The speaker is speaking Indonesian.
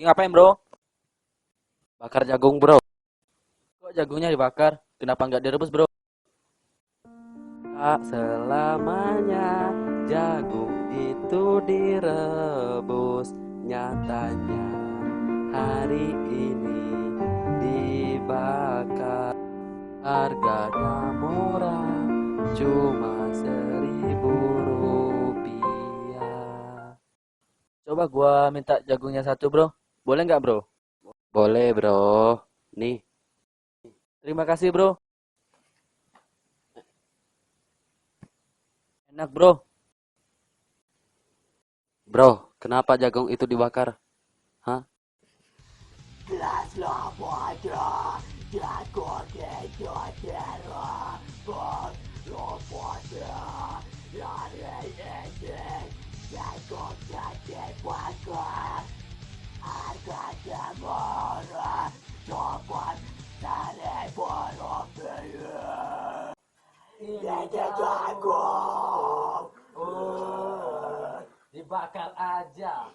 Ini ngapain bro? Bakar jagung, bro. Kok jagungnya dibakar? Kenapa nggak direbus bro? Tak selamanya jagung itu direbus. Nyatanya hari ini dibakar. Harganya murah, cuma 1.000 rupiah. Coba gua minta jagungnya satu bro. Boleh nggak bro? Boleh, bro. Nih, Terima kasih bro. Enak bro. bro. Kenapa jagung itu dibakar? Hah? Ini jagung. Dibakar aja.